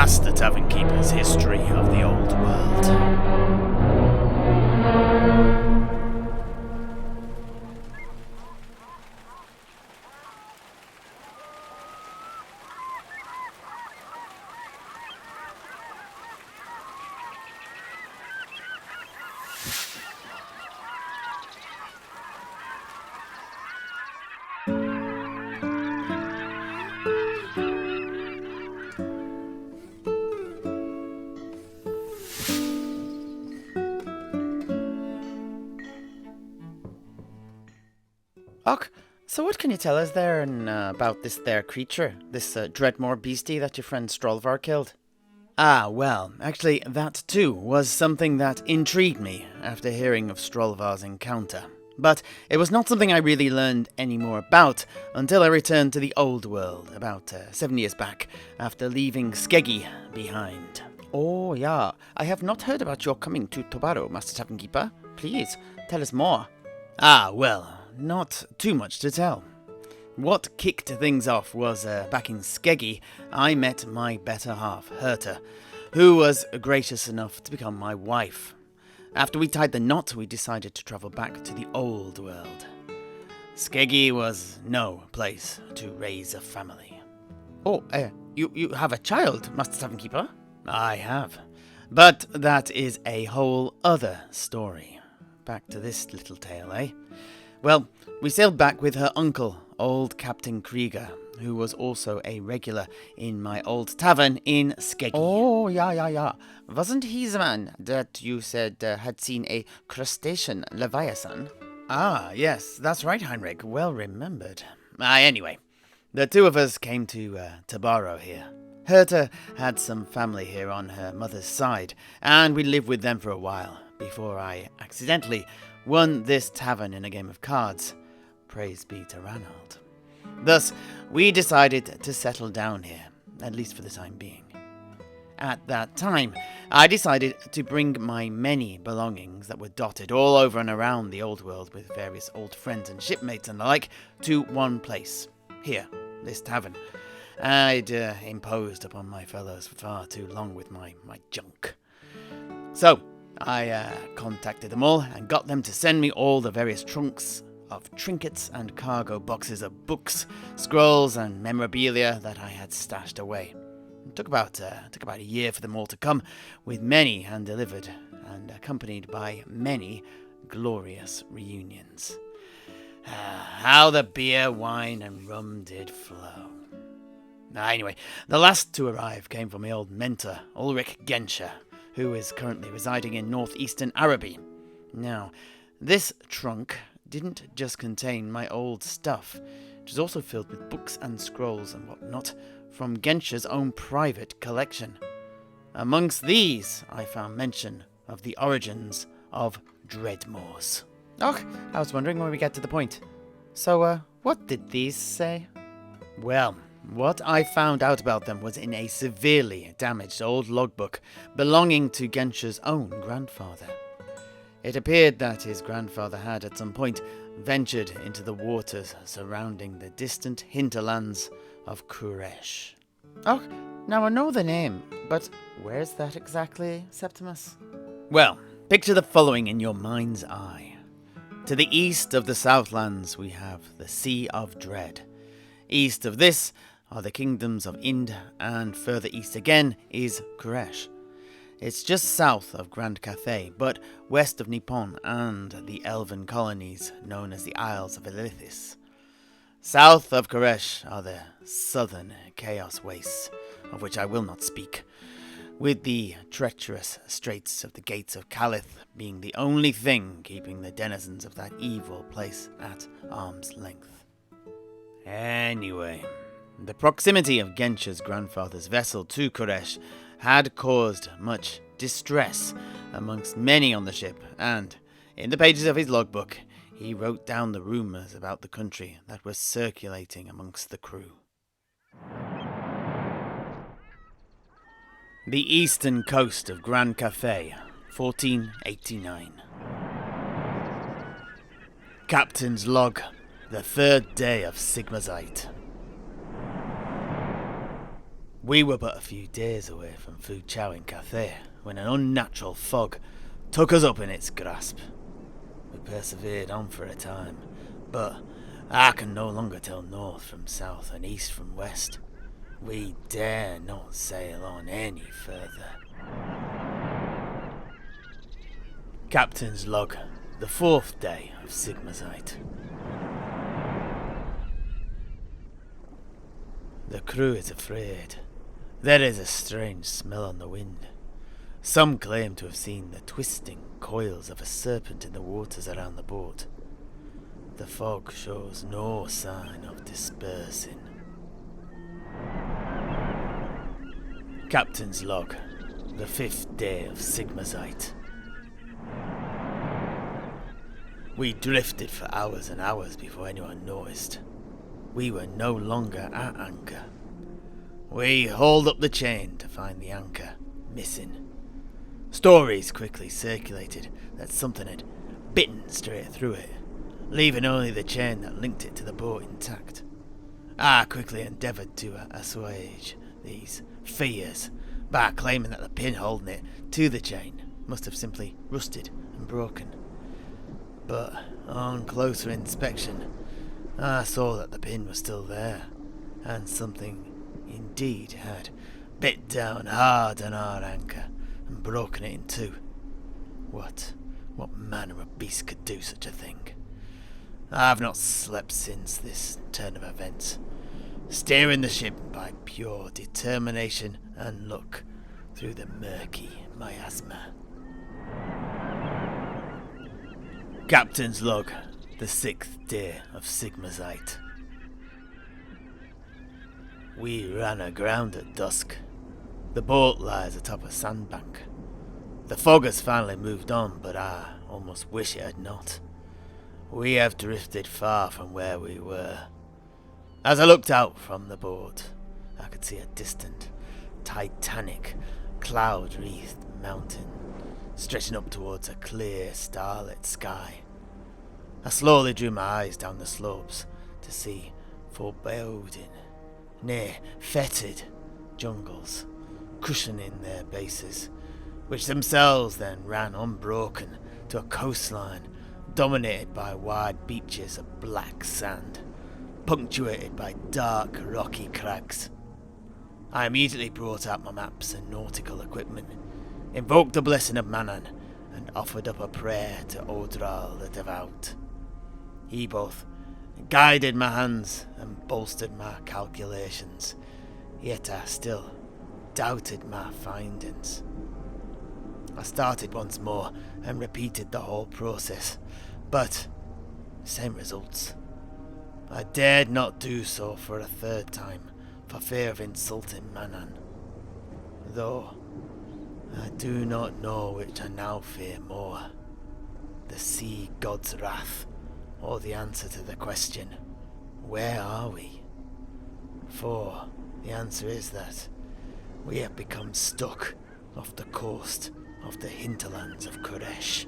Master Tavern Keeper's History of the Old World. Och, so what can you tell us there about this there creature, this Dreadmore beastie that your friend Strolvar killed? Ah, well, actually, that too was something that intrigued me after hearing of Strolvar's encounter. But it was not something I really learned any more about until I returned to the old world about 7 years back, after leaving Skeggy behind. Oh, yeah, I have not heard about your coming to Tobaro, Master Tavern Keeper. Please, tell us more. Ah, well, not too much to tell. What kicked things off was back in Skeggy, I met my better half, Herta, who was gracious enough to become my wife. After we tied the knot, we decided to travel back to the old world. Skeggy was no place to raise a family. Oh, you have a child, Master Tavern Keeper? I have. But that is a whole other story. Back to this little tale, eh? Well, we sailed back with her uncle, old Captain Krieger, who was also a regular in my old tavern in Skeggy. Oh, yeah. Wasn't he the man that you said had seen a crustacean leviathan? Ah, yes, that's right, Heinrich. Well remembered. Anyway, the two of us came to Tobaro here. Herta had some family here on her mother's side, and we lived with them for a while, before I accidentally won this tavern in a game of cards. Praise be to Ranald. Thus, we decided to settle down here, at least for the time being. At that time, I decided to bring my many belongings that were dotted all over and around the old world with various old friends and shipmates and the like to one place. Here, this tavern. I'd imposed upon my fellows for far too long with my junk. So, I contacted them all and got them to send me all the various trunks of trinkets and cargo boxes of books, scrolls, and memorabilia that I had stashed away. It took about a year for them all to come, with many hand-delivered and accompanied by many glorious reunions. How the beer, wine, and rum did flow. Anyway, the last to arrive came from my old mentor, Ulrich Genscher, who is currently residing in northeastern Araby. Now, this trunk didn't just contain my old stuff. It was also filled with books and scrolls and whatnot from Genscher's own private collection. Amongst these, I found mention of the origins of Dreadmores. Oh, I was wondering when we get to the point. So, what did these say? Well, what I found out about them was in a severely damaged old logbook belonging to Genscher's own grandfather. It appeared that his grandfather had at some point ventured into the waters surrounding the distant hinterlands of Khuresh. Oh, now I know the name, but where's that exactly, Septimus? Well, picture the following in your mind's eye. To the east of the Southlands we have the Sea of Dread. East of this are the kingdoms of Ind, and further east again is Khuresh. It's just south of Grand Cathay, but west of Nippon and the elven colonies known as the Isles of Elithis. South of Khuresh are the southern Chaos Wastes, of which I will not speak, with the treacherous straits of the Gates of Calith being the only thing keeping the denizens of that evil place at arm's length. Anyway, the proximity of Genscher's grandfather's vessel to Khuresh had caused much distress amongst many on the ship, and in the pages of his logbook he wrote down the rumours about the country that were circulating amongst the crew. The eastern coast of Grand Cathay, 1489. Captain's log, the 3rd day of Sigmazite. We were but a few days away from Fu Chao in Cathay when an unnatural fog took us up in its grasp. We persevered on for a time, but I can no longer tell north from south and east from west. We dare not sail on any further. Captain's log, the 4th day of Sigmarzite. The crew is afraid. There is a strange smell on the wind. Some claim to have seen the twisting coils of a serpent in the waters around the boat. The fog shows no sign of dispersing. Captain's log, the 5th day of Sigmarzite. We drifted for hours and hours before anyone noticed. We were no longer at anchor. We hauled up the chain to find the anchor missing. Stories quickly circulated that something had bitten straight through it, leaving only the chain that linked it to the boat intact. I quickly endeavoured to assuage these fears by claiming that the pin holding it to the chain must have simply rusted and broken. But on closer inspection, I saw that the pin was still there, and something indeed had bit down hard on our anchor and broken it in two. What manner of beast could do such a thing? I've not slept since this turn of events, steering the ship by pure determination and luck through the murky miasma. Captain's log, the 6th day of Sigmarzite. We ran aground at dusk. The boat lies atop a sandbank. The fog has finally moved on, but I almost wish it had not. We have drifted far from where we were. As I looked out from the boat, I could see a distant, titanic, cloud-wreathed mountain stretching up towards a clear, starlit sky. I slowly drew my eyes down the slopes to see foreboding, nay, fetid jungles cushioning their bases, which themselves then ran unbroken to a coastline dominated by wide beaches of black sand, punctuated by dark, rocky crags. I immediately brought out my maps and nautical equipment, invoked the blessing of Manan, and offered up a prayer to Odral the Devout. He both guided my hands and bolstered my calculations, yet I still doubted my findings. I started once more and repeated the whole process, but same results. I dared not do so for a 3rd time, for fear of insulting Manan, though I do not know which I now fear more, the sea god's wrath, or the answer to the question, where are we? For the answer is that we have become stuck off the coast of the Hinterlands of Khuresh.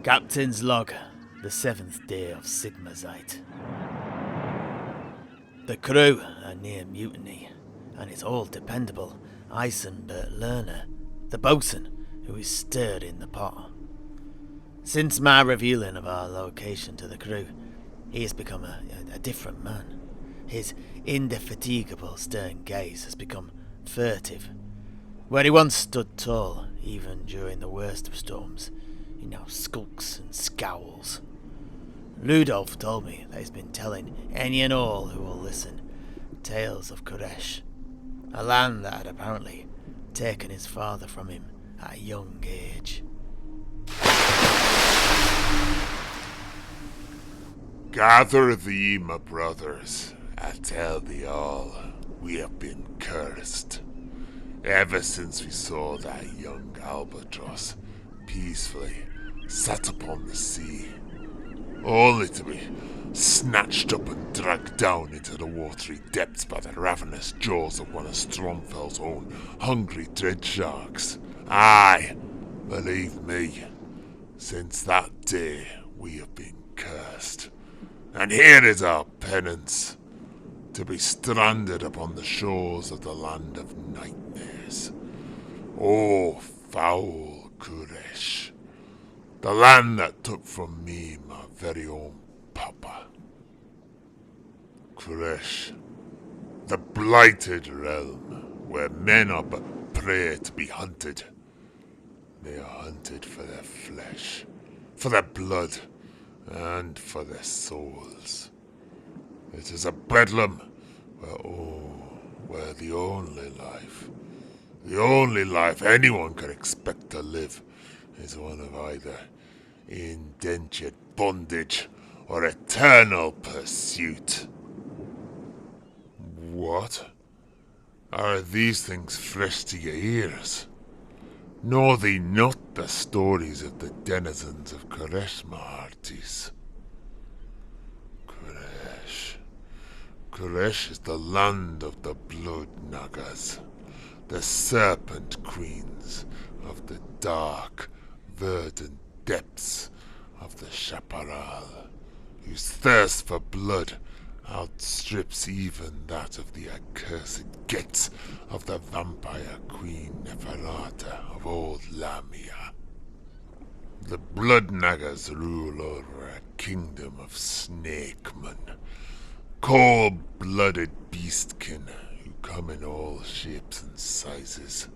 Captain's log, the 7th day of Sigmarzite. The crew are near mutiny, and it's all dependable Eisenbert Lerner, the boatswain, who is stirring the pot. Since my revealing of our location to the crew, he has become a different man. His indefatigable stern gaze has become furtive. Where he once stood tall, even during the worst of storms, he now skulks and scowls. Rudolph told me that he's been telling any and all who will listen tales of Khuresh, a land that had apparently taken his father from him at a young age. Gather thee, my brothers. I tell thee all, we have been cursed. Ever since we saw that young albatross peacefully sat upon the sea, only to be snatched up and dragged down into the watery depths by the ravenous jaws of one of Stromfeld's own hungry dread sharks. Aye, believe me, since that day we have been cursed. And here is our penance. to be stranded upon the shores of the land of nightmares. Oh, foul Khuresh, the land that took from me my very own papa. Khuresh, the blighted realm where men are but prey to be hunted. They are hunted for their flesh, for their blood, and for their souls. It is a bedlam where the only life anyone can expect to live is one of either indentured bondage or eternal pursuit. What? Are these things fresh to your ears? Know thee not the stories of the denizens of Khuresh, my hearties? Khuresh is the land of the blood nagas, the serpent queens of the dark, verdant depths of the chaparral, whose thirst for blood outstrips even that of the accursed gets of the vampire queen Neferata of old Lamia. The blood nagas rule over a kingdom of snakemen, cold-blooded beastkin who come in all shapes and sizes.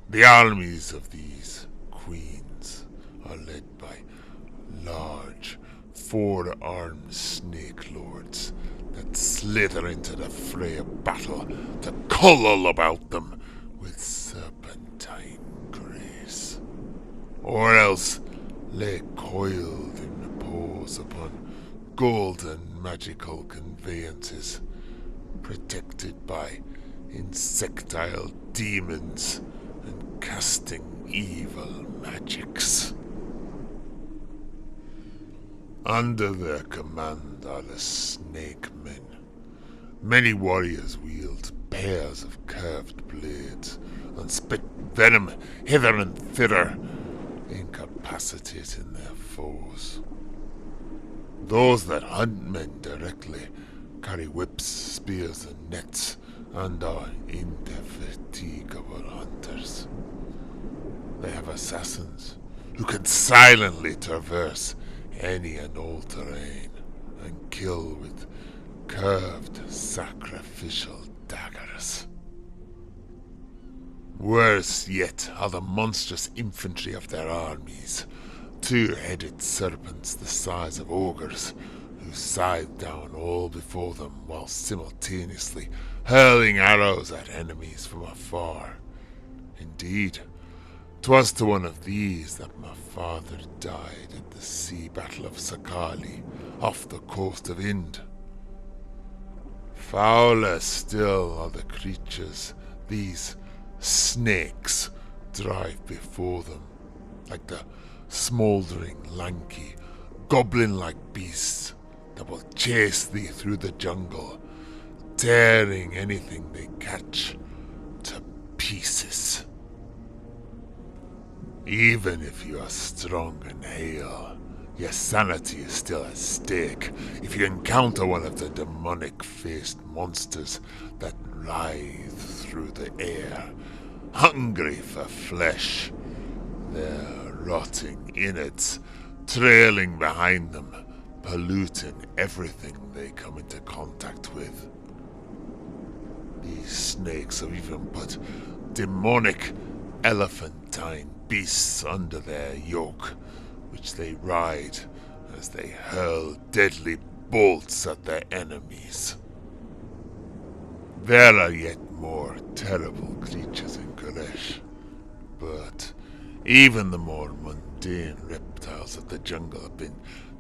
The armies of these queens are led by large, four-armed snake lords that slither into the fray of battle to cull about them with serpentine grace, or else lay coiled in repose upon golden magical conveyances, protected by insectile demons and casting evil magics. Under their command are the Snake Men. Many warriors wield pairs of curved blades and spit venom hither and thither, incapacitating their foes. Those that hunt men directly carry whips, spears, and nets, and are indefatigable hunters. They have assassins who can silently traverse any and all terrain and kill with curved sacrificial daggers. Worse yet are the monstrous infantry of their armies, two-headed serpents the size of ogres, who scythe down all before them while simultaneously hurling arrows at enemies from afar. Indeed, 'twas to one of these that my father died at the sea battle of Sakali, off the coast of Ind. Fouler still are the creatures these snakes drive before them, like the smouldering, lanky, goblin-like beasts that will chase thee through the jungle, tearing anything they catch to pieces. Even if you are strong and hale, your sanity is still at stake if you encounter one of the demonic-faced monsters that writhe through the air, hungry for flesh, their rotting innards trailing behind them, polluting everything they come into contact with. These snakes have even put demonic, elephantine beasts under their yoke, which they ride as they hurl deadly bolts at their enemies. There are yet more terrible creatures in Khuresh, but even the more mundane reptiles of the jungle have been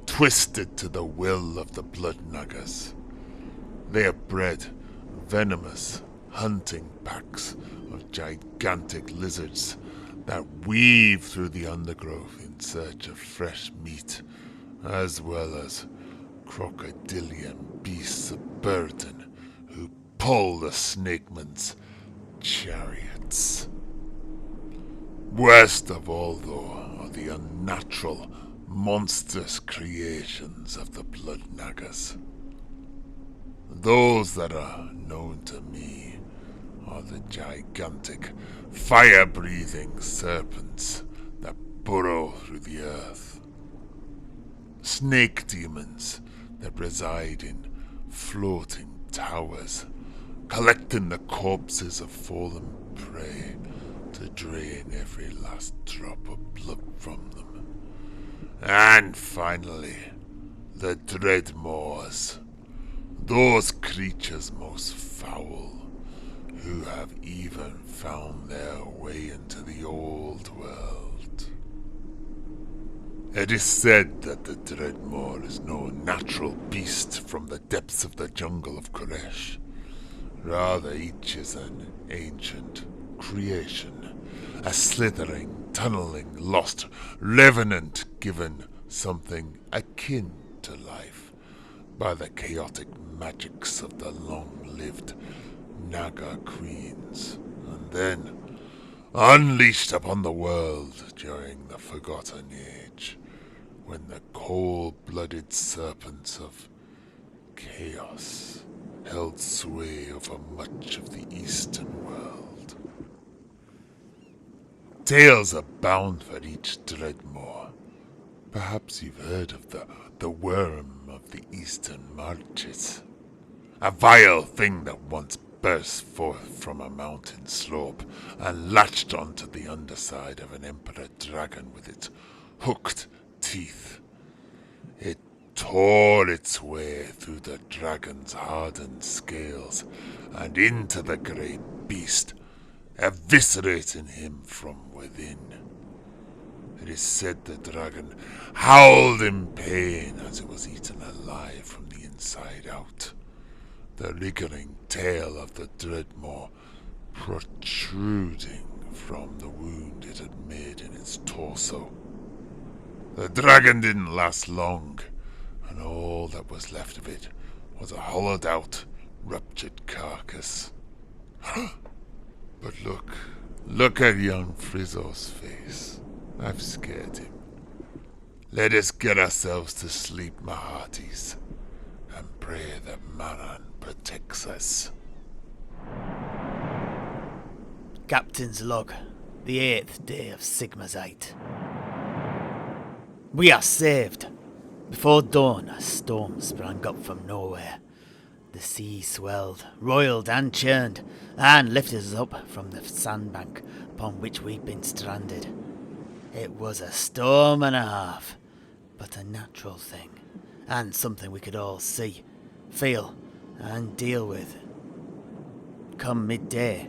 twisted to the will of the blood nagas. They have bred venomous hunting packs of gigantic lizards that weave through the undergrowth in search of fresh meat, as well as crocodilian beasts of burden who pull the snakemen's chariots. Worst of all, though, are the unnatural, monstrous creations of the blood nagas. Those that are known to me are the gigantic, fire-breathing serpents that burrow through the earth. Snake demons that reside in floating towers, collecting the corpses of fallen prey to drain every last drop of blood from them. And finally, the Dreadmaws, those creatures most foul, who have even found their way into the old world. It is said that the Dreadmaw is no natural beast from the depths of the jungle of Khuresh. Rather, each is an ancient creation, a slithering, tunneling, lost revenant given something akin to life by the chaotic magics of the long-lived Naga queens, and then unleashed upon the world during the Forgotten Age, when the cold-blooded serpents of chaos held sway over much of the eastern world. Tales abound for each Dreadmaw. Perhaps you've heard of the worm of the eastern marches. A vile thing that once burst forth from a mountain slope and latched onto the underside of an emperor dragon with its hooked teeth. It tore its way through the dragon's hardened scales and into the great beast, eviscerating him from within. It is said the dragon howled in pain as it was eaten alive from the inside out, the wriggling tail of the Dreadmaw protruding from the wound it had made in its torso. The dragon didn't last long, and all that was left of it was a hollowed-out, ruptured carcass. But look at young Frizzo's face. I've scared him. Let us get ourselves to sleep, my hearties, and pray that Maran protects us. Captain's log, the 8th day of Sigma's 8. We are saved. Before dawn, a storm sprang up from nowhere. The sea swelled, roiled and churned, and lifted us up from the sandbank upon which we'd been stranded. It was a storm and a half, but a natural thing, and something we could all see, feel, and deal with. Come midday,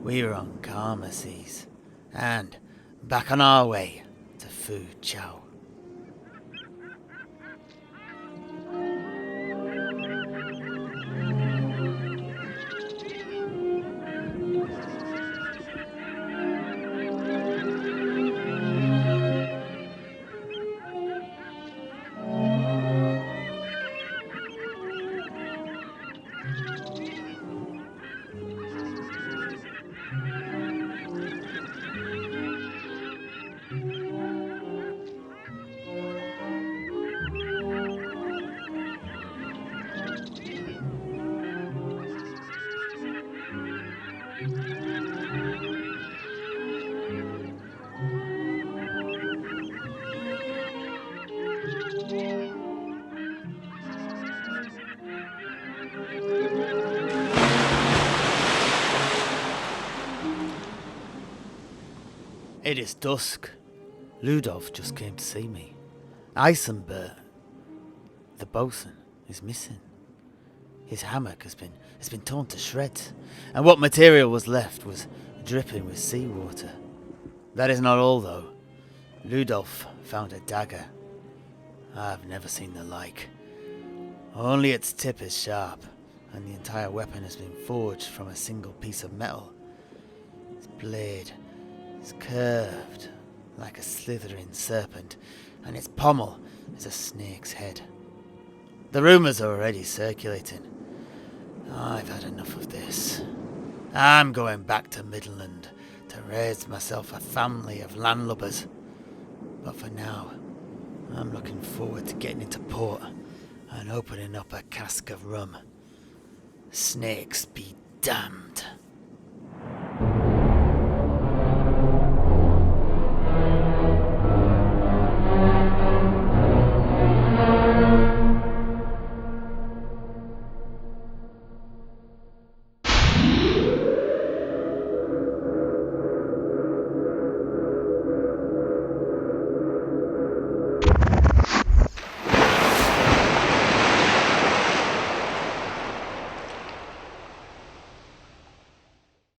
we were on calmer seas, and back on our way to Fu Chao. It is dusk. Ludov just came to see me. Eisenberg, the bosun, is missing. His hammock has been torn to shreds, and what material was left was dripping with seawater. That is not all, though. Ludolf found a dagger. I've never seen the like. Only its tip is sharp, and the entire weapon has been forged from a single piece of metal. Its blade is curved like a slithering serpent, and its pommel is a snake's head. The rumours are already circulating. I've had enough of this. I'm going back to Midland to raise myself a family of landlubbers. But for now, I'm looking forward to getting into port and opening up a cask of rum. Snakes be damned.